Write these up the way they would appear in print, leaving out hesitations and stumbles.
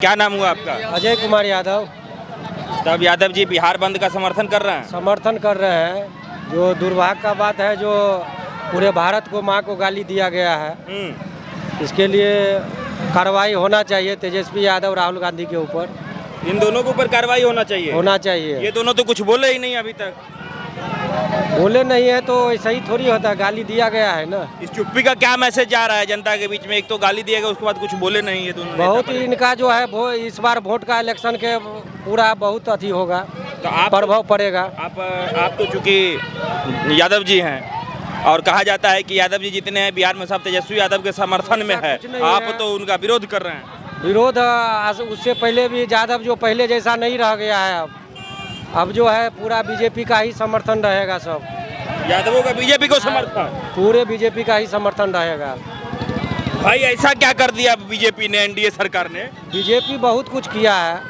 क्या नाम हुआ आपका? अजय कुमार यादव। तब यादव जी बिहार बंद का समर्थन कर रहे हैं? समर्थन कर रहे हैं। जो दुर्भाग्य का बात है, जो पूरे भारत को माँ को गाली दिया गया है, इसके लिए कार्रवाई होना चाहिए तेजस्वी यादव राहुल गांधी के ऊपर। इन दोनों के ऊपर कार्रवाई होना चाहिए। ये दोनों तो कुछ बोले ही नहीं अभी तक। बोले नहीं है तो ऐसा ही थोड़ी होता है, गाली दिया गया है ना। इस चुप्पी का क्या मैसेज जा रहा है जनता के बीच में? एक तो गाली दिया गया, उसके बाद कुछ बोले नहीं है दोनों। बहुत ही इनका जो है इस बार वोट का इलेक्शन के पूरा बहुत अति होगा, तो आप प्रभाव पड़ेगा। आप तो चूंकि यादव जी हैं और कहा जाता है कि यादव जी जितने हैं बिहार में सब तेजस्वी यादव के समर्थन में है, आप तो उनका विरोध कर रहे हैं। विरोध उससे पहले भी यादव जो पहले जैसा नहीं रह गया है। अब जो है पूरा बीजेपी का ही समर्थन रहेगा। सब यादवों का बीजेपी को समर्थन, पूरे बीजेपी का ही समर्थन रहेगा। भाई ऐसा क्या कर दिया बीजेपी ने, एनडीए सरकार ने? बीजेपी बहुत कुछ किया है,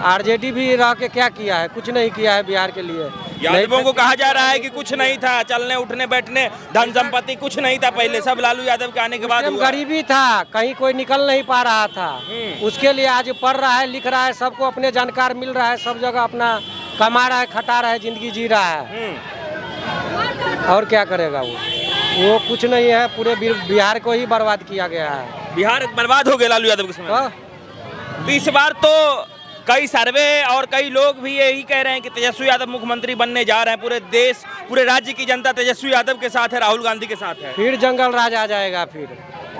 आरजेडी भी रह के क्या किया है? कुछ नहीं किया है बिहार के लिए। यादवों को कहा जा रहा है कि कुछ नहीं था, चलने उठने बैठने धन संपत्ति कुछ नहीं था पहले, सब लालू यादव के आने के बाद हुआ। गरीबी था, कहीं कोई निकल नहीं पा रहा था। उसके लिए आज पढ़ रहा है, लिख रहा है, सबको अपने जानकार मिल रहा है, सब जगह अपना कमा रहा है, खटा रहा है, जिंदगी जी रहा है। और क्या करेगा वो कुछ नहीं है। पूरे बिहार को ही बर्बाद किया गया है। बिहार बर्बाद हो गया लालू यादव के समय। तो इस बार तो कई सर्वे और कई लोग भी यही कह रहे हैं कि तेजस्वी यादव मुख्यमंत्री बनने जा रहे हैं। पूरे देश, पूरे राज्य की जनता तेजस्वी यादव के साथ है, राहुल गांधी के साथ है। फिर जंगल राज आ जाएगा। फिर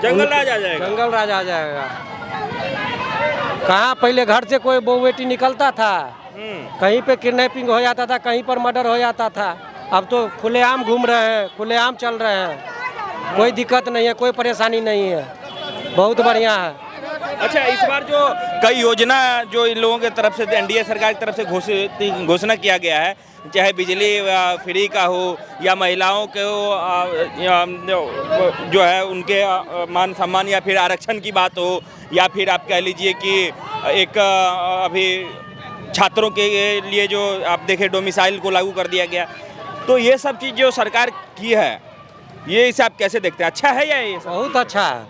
जंगल राज आ जाएगा। जंगल राज आ जाएगा। कहाँ पहले घर से कोई बहू बेटी निकलता था, कहीं पे किडनैपिंग हो जाता था, कहीं पर मर्डर हो जाता था। अब तो खुलेआम घूम रहे हैं, खुलेआम चल रहे हैं, कोई दिक्कत नहीं है, कोई परेशानी नहीं है, बहुत बढ़िया है। अच्छा, इस बार जो कई योजना जो इन लोगों की तरफ से, एनडीए सरकार की तरफ से घोषणा किया गया है, चाहे बिजली फ्री का हो या महिलाओं को जो है उनके मान सम्मान या फिर आरक्षण की बात हो, या फिर आप कह लीजिए कि एक अभी छात्रों के लिए जो आप देखें डोमिसाइल को लागू कर दिया गया, तो ये सब चीज़ जो सरकार की है, ये इसे आप कैसे देखते हैं? अच्छा है या ये सब? बहुत अच्छा है,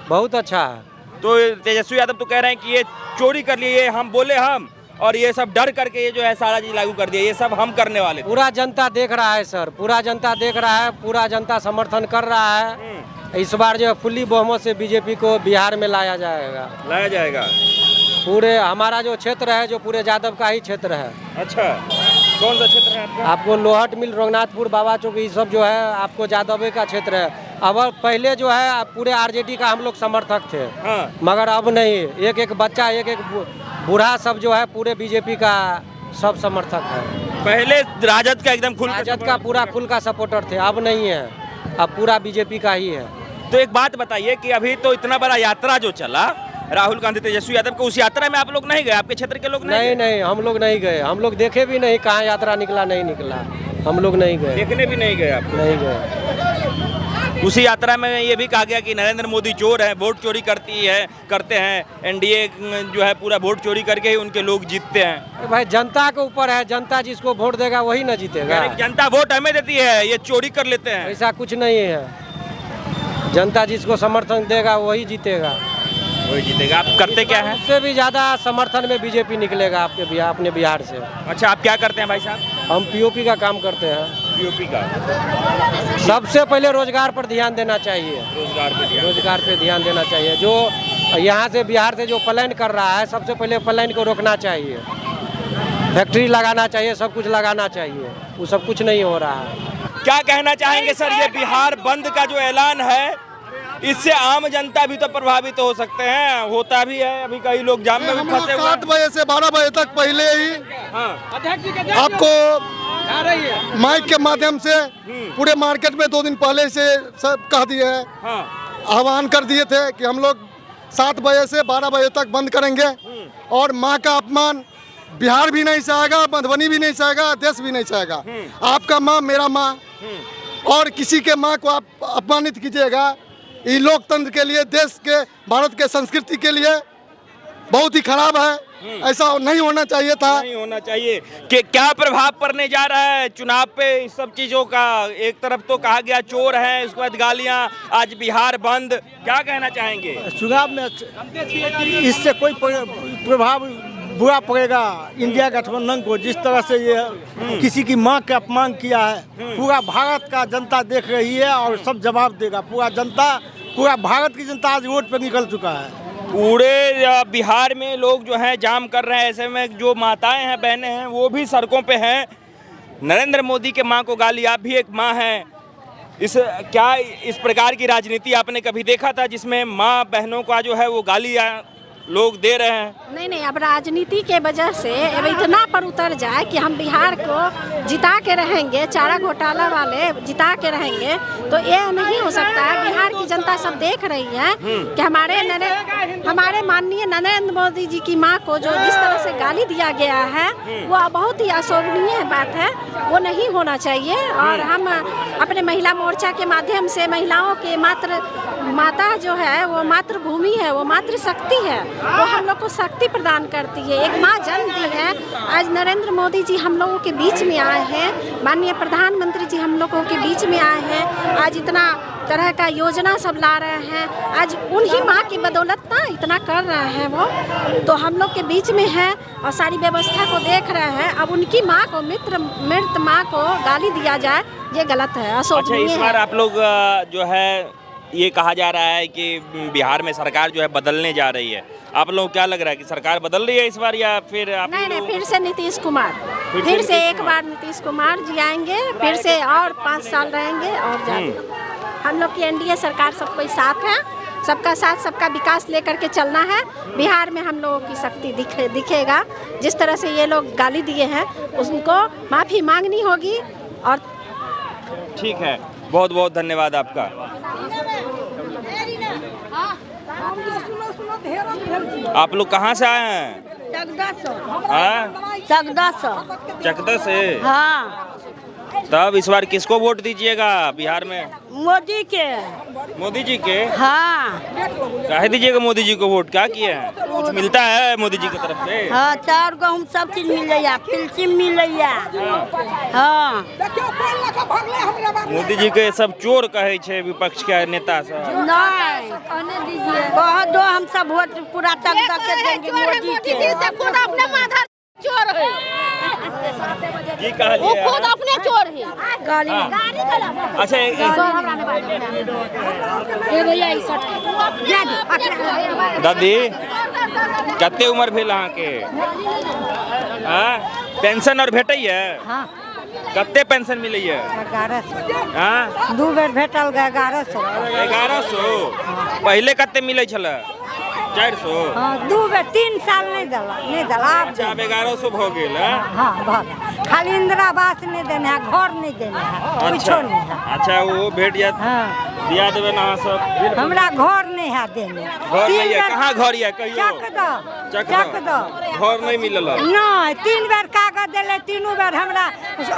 बहुत अच्छा है। तो तेजस्वी यादव तो कह रहे हैं कि ये चोरी कर लिए, ये हम बोले हम, और ये सब डर करके ये जो है सारा चीज लागू कर दिया, ये सब हम करने वाले थे। पूरा जनता देख रहा है सर, पूरा जनता देख रहा है, पूरा जनता समर्थन कर रहा है। इस बार जो फुल्ली बहुमत से बीजेपी को बिहार में लाया जाएगा। पूरे हमारा जो क्षेत्र है, जो पूरे यादव का ही क्षेत्र है। अच्छा, कौन सा क्षेत्र है आपका? आपको लोहट मिल, रघुनाथपुर, बाबा चौक, ये सब जो है आपको यादव का क्षेत्र है। अब पहले जो है पूरे आरजेडी का हम लोग समर्थक थे। हाँ। मगर अब नहीं, एक एक बच्चा, एक एक बूढ़ा सब जो है पूरे बीजेपी का सब समर्थक है। पहले राजद का एकदम राजद का पूरा खुल का सपोर्टर थे, अब नहीं है, अब पूरा बीजेपी का ही है। तो एक बात बताइए कि अभी तो इतना बड़ा यात्रा जो चला राहुल गांधी तेजस्वी यादव को, उस यात्रा में आप लोग नहीं गए? आपके क्षेत्र के लोग नहीं, हम लोग नहीं गए। हम लोग देखे भी नहीं कहाँ यात्रा निकला, नहीं निकला। हम लोग नहीं गए, देखने भी नहीं गए। आप नहीं गए। उसी यात्रा में ये भी कहा गया कि नरेंद्र मोदी चोर है, वोट चोरी करते हैं, एनडीए जो है पूरा वोट चोरी करके ही उनके लोग जीतते हैं। भाई जनता के ऊपर है, जनता जिसको वोट देगा वही ना जीतेगा। जनता वोट हमें देती है, ये चोरी कर लेते हैं। ऐसा कुछ नहीं है, जनता जिसको समर्थन देगा वही जीतेगा। आप करते क्या है? उससे भी ज्यादा समर्थन में बीजेपी निकलेगा अपने बिहार से। अच्छा, आप क्या करते हैं भाई साहब? हम पीओपी का काम करते हैं। पीओपी का? सबसे पहले रोजगार पर ध्यान देना चाहिए। रोजगार पे ध्यान देना चाहिए। जो यहाँ से बिहार से जो पलायन कर रहा है, सबसे पहले पलायन को रोकना चाहिए। फैक्ट्री लगाना चाहिए, सब कुछ लगाना चाहिए, वो सब कुछ नहीं हो रहा है। क्या कहना चाहेंगे सर, ये बिहार बंद का जो ऐलान है, इससे आम जनता भी तो प्रभावित हो सकते हैं, होता भी है। अभी कई लोग जाम में भी फंसे हुए हैं। 7 बजे से 12 बजे तक पहले ही आपको माइक के माध्यम से पूरे मार्केट में 2 दिन पहले से सब कह दिए हैं, आह्वान कर दिए थे कि हम लोग 7 बजे से 12 बजे तक बंद करेंगे। और माँ का अपमान बिहार भी नहीं सहेगा, मधुबनी भी नहीं सहेगा, देश भी नहीं सहेगा। आपका माँ मेरा माँ, और किसी के माँ को आप अपमानित कीजिएगा, ये लोकतंत्र के लिए, देश के, भारत के संस्कृति के लिए बहुत ही खराब है। ऐसा नहीं होना चाहिए था। नहीं होना चाहिए। कि क्या प्रभाव पड़ने जा रहा है चुनाव पे इस सब चीजों का? एक तरफ तो कहा गया चोर है, उसके बाद गालियां, आज बिहार बंद, क्या कहना चाहेंगे? चुनाव में इससे कोई प्रभाव बुरा पड़ेगा इंडिया गठबंधन को। जिस तरह से ये किसी की मां का अपमान किया है, पूरा भारत का जनता देख रही है और सब जवाब देगा। पूरा भारत की जनता आज रोड पर निकल चुका है। पूरे बिहार में लोग जो हैं जाम कर रहे हैं, ऐसे में जो माताएं हैं, बहनें हैं, वो भी सड़कों पे हैं। नरेंद्र मोदी के मां को गाली, आप भी एक मां हैं। क्या इस प्रकार की राजनीति आपने कभी देखा था जिसमें मां बहनों का जो है वो गाली लोग दे रहे हैं? नहीं, अब राजनीति के वजह से अब इतना पर उतर जाए कि हम बिहार को जिता के रहेंगे, चारा घोटाला वाले जिता के रहेंगे, तो ये नहीं हो सकता है। बिहार की जनता सब देख रही है कि हमारे माननीय नरेंद्र मोदी जी की मां को जो जिस तरह से गाली दिया गया है, वो बहुत ही अशोभनीय बात है, वो नहीं होना चाहिए। और हम अपने महिला मोर्चा के माध्यम से महिलाओं के माता जो है वो मातृभूमि है, वो मातृशक्ति है, वो हम लोग को शक्ति प्रदान करती है। एक माँ जन्म दी है। आज नरेंद्र मोदी जी हम लोगों के बीच में आए हैं, माननीय प्रधानमंत्री जी हम लोगों के बीच में आए हैं। आज इतना तरह का योजना सब ला रहे हैं, आज उन्हीं माँ की बदौलत ना इतना कर रहे हैं वो, तो हम लोग के बीच में है और सारी व्यवस्था को देख रहे हैं। अब उनकी माँ को मृत माँ को गाली दिया जाए, ये गलत है, अशोभनीय है। इस बार आप लोग जो है ये कहा जा रहा है कि बिहार में सरकार जो है बदलने जा रही है, आप लोग क्या लग रहा है कि सरकार बदल रही है इस बार या फिर आप? नहीं, फिर से नीतीश कुमार, फिर से एक बार नीतीश कुमार जी आएंगे, फिर से और 5 साल रहेंगे और जाएंगे। हम लोग की एनडीए सरकार सबको साथ है, सबका साथ सबका विकास लेकर के चलना है। बिहार में हम लोगों की शक्ति दिखेगा। जिस तरह से ये लोग गाली दिए हैं उनको माफ़ी मांगनी होगी। और ठीक है, बहुत बहुत धन्यवाद आपका। आप लोग कहाँ से आए हैं? चकदा से। हाँ। तब इस बार किसको वोट दीजिएगा बिहार में? मोदी के। मोदी जी के? हाँ। काहे दीजिएगा मोदी जी को वोट? क्या किए हैं? कुछ मिलता है मोदी जी की तरफ से? हाँ, चाउर गहूँ सब चीज मिलैया, पेंशन मिलैया। हाँ। मोदी जी के सब चोर कहे छे विपक्ष के नेता सब। नहीं, बहुत दो हम सब वोट पूरा चकदा के देंगे मोदी के। चोर है जी, कहा वो खुद अपने चोर है। अच्छा, दादी कते उम्र भेल अहाँ के? पेंशन और भेटै है? कते पेंशन मिलै है? 1100। 2 बेर भेटल 1100। 1100? पहले कते मिलै छले? 400? हाँ, 2 बेर 3 साल नहीं दला। अच्छा, अब 1100 भ गेल है? हाँ, भऽ खाली इंदिरा आवास नहीं देने है, घर नहीं देने है, कुछो नहीं है। अच्छा, वो भेट जात दिया देवे ना सब? हमरा घर नहीं है देने। घर नहीं है? कहाँ घर है कहियो? चक दो घर नहीं मिलल? नहीं, 3 बेर कागज दिले, तीनों बेर हमरा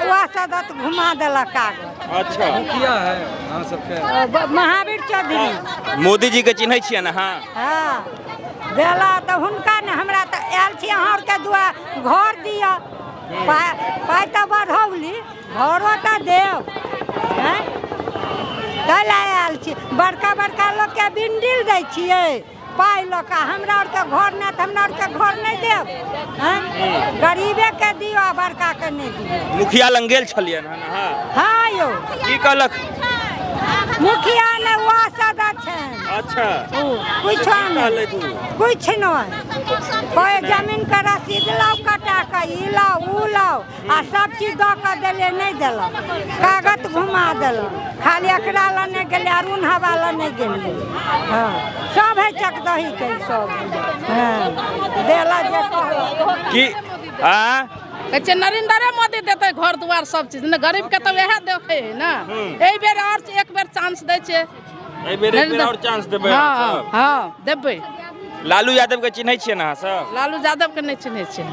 वासदत घुमा देलक कागज। अच्छा, मुखिया है हाँ सबके? महावीर चौधरी। मोदी जी के चिन्है छियै ना? हाँ, देला तो हुनका ने हमरा तो आयल छी अहाँ के दुआ घर दिया, पाइ तो बढ़ौली, घरो तो देव। कल आयल छी, बड़का लोग के बिंडिल दै छियै पाइ लऽ कऽ, हमरा और के घर नहीं तो हमरा और के घर नहीं देव। गरीबे के दियो, बड़का के नहीं दियो। मुखिया लंग गेल छलियन हन? हाँ यो, की कहलक? मुखिया ने वासदा छन। अच्छा, कुछ नहीं, कोई जमीन का रसीद लाओ कटा के, ई लाओ ऊ लाओ, आ सब चीज दऽ के दिले नहीं दिलक, कागज घुमा दिलक, खाली एकरा ला नहीं गेले, अरुण हवा ला नहीं गेले। हाँ, सब है चकदही के सब। हाँ, देला जे कहलक की अच्छा, नरेंद्र मोदी देते घर द्वार सब चीज न, गरीब के तो वह देखे है ना। एहि बेर और एक बेर चांस दै छे, एहि बेर एक बेर और चांस देबै? हाँ, देबै। लालू यादव के चिन्है छियै ना सब? लालू यादव के नहीं चिन्है छियै।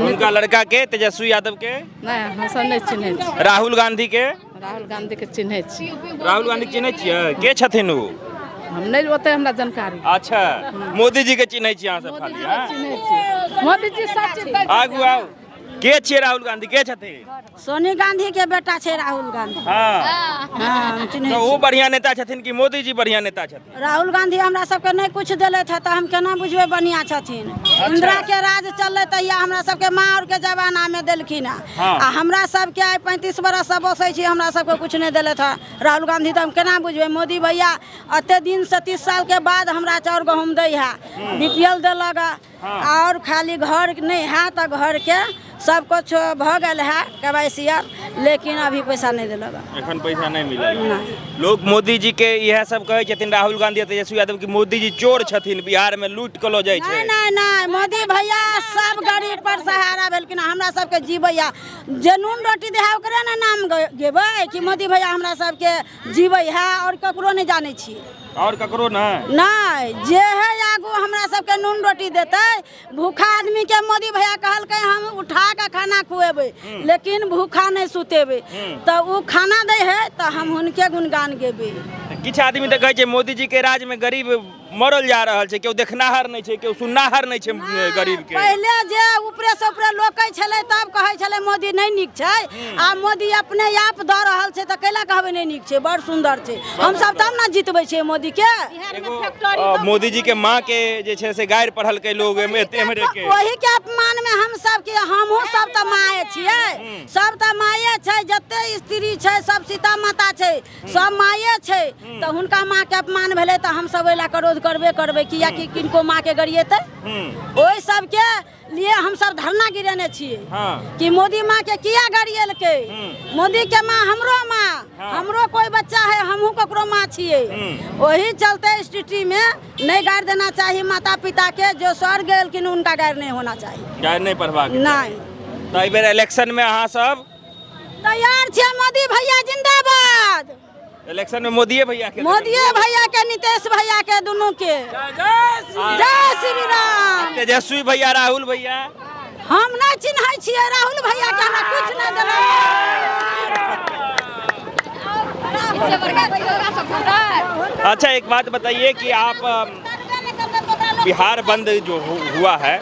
उनका लड़का के तेजस्वी यादव के? नहीं, हम सब नहीं चिन्है छियै। राहुल गांधी के? राहुल गांधी के चिन्है छियै। राहुल गांधी चिन्है छियै? के छथिन वो? हम नहीं ओते हमरा जानकारी। अच्छा, मोदी जी के चिन्है छियै अहाँ सब खाली? चिन्है छियै मोदी जी सब चीज दै आगू आओ। के छे राहुल गांधी के छथे? सोनी गांधी के बेटा छे राहुल गांधी। हाँ हाँ, चिन्है तो वो बढ़िया नेता छथिन कि मोदी जी बढ़िया नेता छथिन? राहुल गांधी हमरा सबके नहीं कुछ दिले थे तो हम केना बुझबे बढ़िया छथिन। इंदिरा के राज चलले तहिया हमरा सबके माँ और के जमाना में देलखिन हाँ। आ हमरा सबके आइ 35 बरस से बसै छी, हमरा सबके कुछ नहीं दिले था राहुल गांधी। तो हम केना बुझबे? मोदी भैया अते दिन से 30 साल के बाद हमरा चाउर गहूम दै है, बीपीएल देलक और खाली घर नहीं है तो घर के सब कुछ भ गल है KYC, लेकिन अभी पैसा नहीं दिलक। एखन पैसा नहीं मिलल। नहीं। लोग मोदी जी के यह सब कहे छथिन, राहुल गांधी तेजस्वी यादव की मोदी जी चोर छथिन, बिहार में लूट कलो जाय छै। नहीं नहीं, मोदी भैया सब गरीब पर सहारा भेलखिन, हमरा सबके जीवैया। जे नून रोटी दे है ओकरे ने नाम गेबै कि मोदी भैया हमरा सबके जीवै है, और ककरो नहीं जानै छी। और ककरो नहीं, जे है आगू हमरा सबके नून रोटी देते। भूखा आदमी के मोदी भैया कहलकै हम उठा के खाना खुएबै, लेकिन भूखा नहीं सुतेबै। तो वो खाना दे है तो हम उनके गुणगान गेबै। किछ आदमी तो कहे छै मोदी जी के राज में गरीब मरल जा रहल छै, केओ देखनाहार नहीं छै, केओ सुननाहार नहीं छै गरीब के। पहले जे ऊपरे से ऊपरे लोकै छलै तब कहै छलै मोदी नहीं नीक छै, आ मोदी अपने आप दऽ रहल छै तऽ कैला कहबै नहीं नीक छै? बड़ सुंदर छै, हम सब तब ना जितबै छै मोदी के। मोदी जी के माँ के जे छै से गायर पढ़ल के लोग एमरे के वही के अपमान में हम सब के, हमहू सब त माये छियै, सब त माये छै, जते स्त्री छै सब सीता माता छै, सब माये छै। तो हुनका माँ के अपमान भेलै तो हम सब ओइला विरोध करबे करबे, किया कि किनको माँ के गरिएतै। ओइ सब के लिए हम सब धरना गिरेने छियै कि मोदी माँ के किया गरिएलकै। मोदी के माँ हमरो माँ, हमरो कोई बच्चा है, हमहू ककरो माँ छियै। वही चलते स्थिति में नहीं गाड़ देना चाहिए माता पिता के, जो स्वर्ग गेलखिन उनका गाड़ नहीं होना चाहिए। गायर नहीं पढ़वा के। नहीं। तो एहि बेर इलेक्शन में अहाँ सब तैयार छियै, मोदी भैया जिंदाबाद। इलेक्शन में मोदी भैया के, नीतीश भैया के, दोनों के जय श्री राम। तेजस्वी भैया, राहुल भैया हम नहीं चिन्है छियै, राहुल भैया के हमरा कुछ नहीं देलक। अच्छा एक बात बताइए कि आप बिहार बंद जो हुआ है,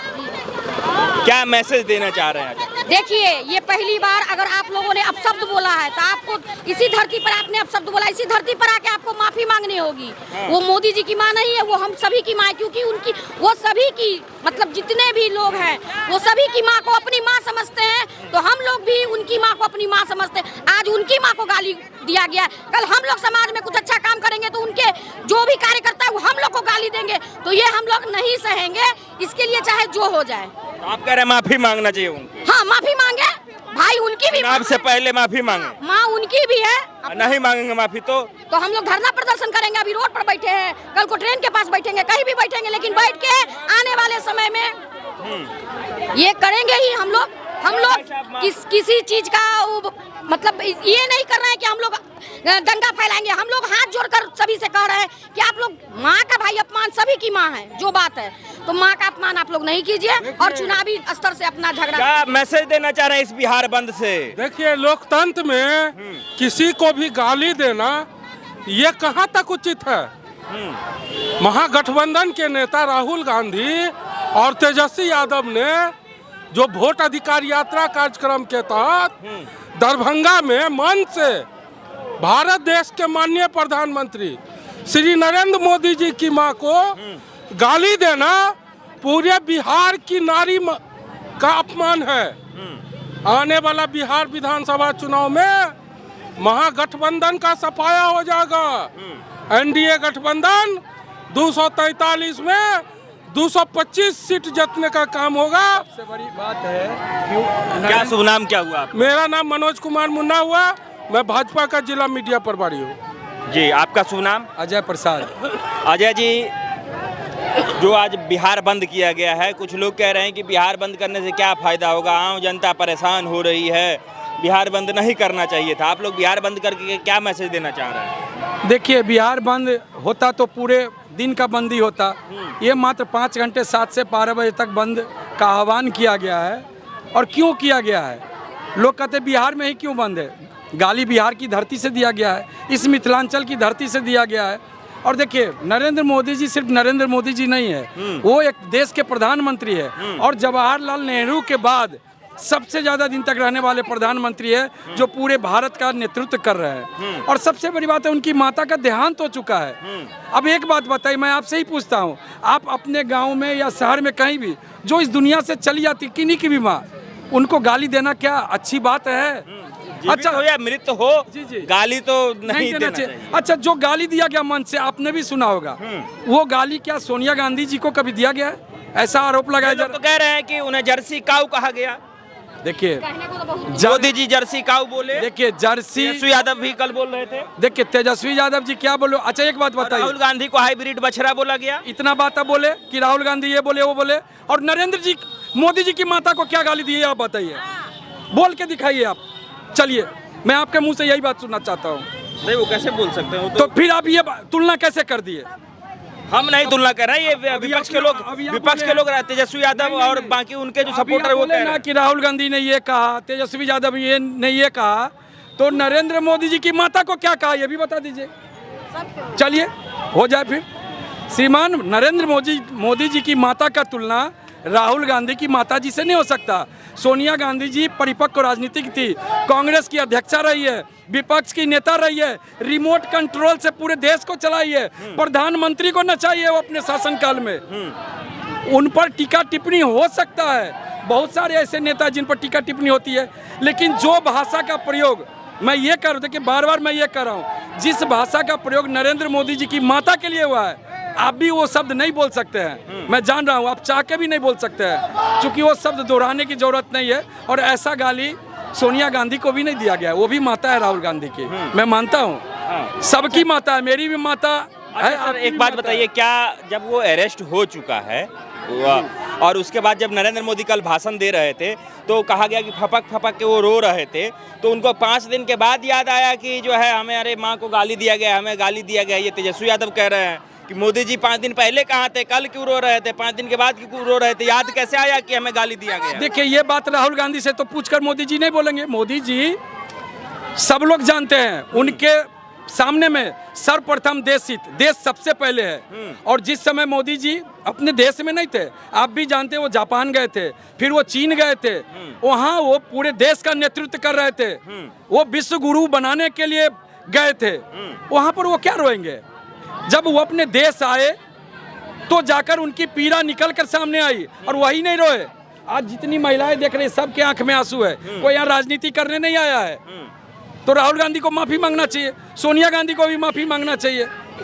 क्या मैसेज देना चाह रहे हैं? देखिए, ये पहली बार अगर आप लोगों ने अपशब्द बोला है तो आपको इसी धरती पर आपने अपशब्द बोला, इसी धरती पर आके आपको माफी मांगनी होगी। वो मोदी जी की माँ नहीं है, वो हम सभी की माँ है, क्योंकि उनकी वो सभी की मतलब जितने भी लोग हैं वो सभी की माँ को अपनी माँ समझते हैं, तो हम लोग भी उनकी माँ को अपनी माँ समझते हैं। आज उनकी माँ को गाली दिया गया, कल हम लोग समाज में कुछ अच्छा काम करेंगे तो उनके जो भी कार्यकर्ता है वो हम लोग को गाली देंगे, तो ये हम लोग नहीं सहेंगे। इसके लिए चाहे जो हो जाए। आप कह रहे हैं माफी मांगना चाहिए उनको? हाँ, माफी मांगे भाई, उनकी भी चुनाव से पहले माफी मांगे। माँ उनकी भी है। नहीं मांगेंगे माफी तो हम लोग धरना प्रदर्शन करेंगे। अभी रोड पर बैठे हैं, कल को ट्रेन के पास बैठेंगे, कहीं भी बैठेंगे, लेकिन बैठ के आने वाले समय में ये करेंगे ही हम लोग। किसी चीज का मतलब ये नहीं कर रहे हैं कि हम लोग दंगा फैलाएंगे। हम लोग हाथ जोड़कर सभी से कह रहे हैं कि आप लोग माँ का भाई अपमान सभी की माँ है, जो बात है तो माँ का अपमान आप लोग नहीं कीजिए, और चुनावी स्तर से अपना झगड़ा। क्या मैसेज देना चाह रहे हैं इस बिहार बंद से? देखिए, लोकतंत्र में किसी को भी गाली देना ये कहाँ तक उचित है? महागठबंधन के नेता राहुल गांधी और तेजस्वी यादव ने जो वोट अधिकार यात्रा कार्यक्रम के तहत दरभंगा में मंच से भारत देश के माननीय प्रधानमंत्री श्री नरेंद्र मोदी जी की मां को गाली देना पूरे बिहार की नारी का अपमान है। आने वाला बिहार विधानसभा चुनाव में महागठबंधन का सफाया हो जाएगा। एनडीए गठबंधन 243 में 225 सीट जीतने का काम होगा। सबसे बड़ी बात है क्या शुभ नाम क्या हुआ? मेरा नाम मनोज कुमार मुन्ना हुआ, मैं भाजपा का जिला मीडिया प्रभारी हूँ। जी, आपका शुभ नाम? अजय प्रसाद। अजय जी, जो आज बिहार बंद किया गया है, कुछ लोग कह रहे हैं कि बिहार बंद करने से क्या फायदा होगा, आम जनता परेशान हो रही है, बिहार बंद नहीं करना चाहिए था। आप लोग बिहार बंद करके क्या मैसेज देना चाह रहे हैं? देखिए, बिहार बंद होता तो पूरे दिन का बंद ही होता। ये मात्र 5 घंटे 7 से 12 बजे तक बंद का आह्वान किया गया है। और क्यों किया गया है? लोग कहते बिहार में ही क्यों बंद है? गाली बिहार की धरती से दिया गया है, इस मिथिलांचल की धरती से दिया गया है। और देखिए, नरेंद्र मोदी जी सिर्फ नरेंद्र मोदी जी नहीं है, वो एक देश के प्रधानमंत्री है। और जवाहरलाल नेहरू के बाद सबसे ज़्यादा दिन तक रहने वाले प्रधानमंत्री है जो पूरे भारत का नेतृत्व कर रहे हैं। और सबसे बड़ी बात है उनकी माता का देहांत हो चुका है। अब एक बात बताइए, मैं आपसे ही पूछता हूँ, आप अपने गांव में या शहर में कहीं भी जो इस दुनिया से चली जाती किन्हीं की भी माँ, उनको गाली देना क्या अच्छी बात है? अच्छा हो या मृत हो, गाली तो नहीं देना चाहिए। अच्छा, जो गाली दिया गया मन से, आपने भी सुना होगा, वो गाली क्या सोनिया गांधी जी को कभी दिया गया है? ऐसा आरोप लगाया जा तो कह रहे हैं कि उन्हें जर्सी काऊ कहा गया। देखिए मोदी जी जर्सी काऊ बोले। देखिए जर्सी तेजस्वी यादव भी कल बोल रहे थे। देखिए तेजस्वी यादव जी क्या बोलो। अच्छा एक बात बताइए, राहुल गांधी को हाइब्रिड बछड़ा बोला गया। इतना बात अब बोले कि राहुल गांधी ये बोले वो बोले, और नरेंद्र जी मोदी जी की माता को क्या गाली दी है आप बताइए, बोल के दिखाइए आप। चलिए मैं आपके मुंह से यही बात सुनना चाहता हूँ। नहीं वो कैसे बोल सकते हो? तो फिर आप ये तुलना कैसे कर दिए? हम नहीं तुलना कर रहे हैं, ये विपक्ष के लोग तेजस्वी यादव और बाकी उनके जो सपोर्टर वो कह रहे हैं कि राहुल गांधी ने ये कहा, तेजस्वी यादव ने ये कहा, तो नरेंद्र मोदी जी की माता को क्या कहा ये भी बता दीजिए। चलिए हो जाए फिर। श्रीमान नरेंद्र मोदी जी की माता का तुलना राहुल गांधी की माता जी से नहीं हो सकता। सोनिया गांधी जी परिपक्व राजनीतिक थी, कांग्रेस की अध्यक्षा रही है, विपक्ष की नेता रही है, रिमोट कंट्रोल से पूरे देश को चलाई है, प्रधानमंत्री को नचाई है वो अपने शासनकाल में। उन पर टीका टिप्पणी हो सकता है, बहुत सारे ऐसे नेता जिन पर टीका टिप्पणी होती है, लेकिन जो भाषा का प्रयोग मैं ये कर रहा हूँ, बार बार मैं ये कर रहा हूँ, जिस भाषा का प्रयोग नरेंद्र मोदी जी की माता के लिए हुआ है, आप भी वो शब्द नहीं बोल सकते हैं। मैं जान रहा हूँ आप चाह के भी नहीं बोल सकते हैं, क्योंकि वो शब्द दोहराने की जरूरत नहीं है। और ऐसा गाली सोनिया गांधी को भी नहीं दिया गया, वो भी माता है राहुल गांधी की, मैं मानता हूँ, सबकी माता है, मेरी भी माता है। सर एक बात बताइए, क्या जब वो अरेस्ट हो चुका है और उसके बाद जब नरेंद्र मोदी कल भाषण दे रहे थे तो कहा गया कि फपक फपक के वो रो रहे थे, तो उनको 5 दिन के बाद याद आया कि जो है हमें अरे माँ को गाली दिया गया, हमें गाली दिया गया। ये तेजस्वी यादव कह रहे हैं कि मोदी जी 5 दिन पहले कहाँ थे, कल क्यों रो रहे थे, 5 दिन के बाद क्यों रो रहे थे, याद कैसे आया कि हमें गाली दिया गया? देखिए ये बात राहुल गांधी से तो पूछकर मोदी जी नहीं बोलेंगे। मोदी जी सब लोग जानते हैं, उनके सामने में सर्वप्रथम देश हित, देश सबसे पहले है। और जिस समय मोदी जी अपने देश में नहीं थे, आप भी जानते हैं, वो जापान गए थे, फिर वो चीन गए थे, वहाँ वो पूरे देश का नेतृत्व कर रहे थे, वो विश्व गुरु बनाने के लिए गए थे। वहाँ पर वो क्या रोएंगे? जब वो अपने देश आए तो जाकर उनकी पीड़ा निकल कर सामने आई, और वही नहीं रोए। आज जितनी महिलाएं देख रही, सबके आंख में आंसू है, कोई यहाँ राजनीति करने नहीं आया है। तो राहुल गांधी को माफी मांगना चाहिए, सोनिया गांधी को भी माफी मांगना चाहिए।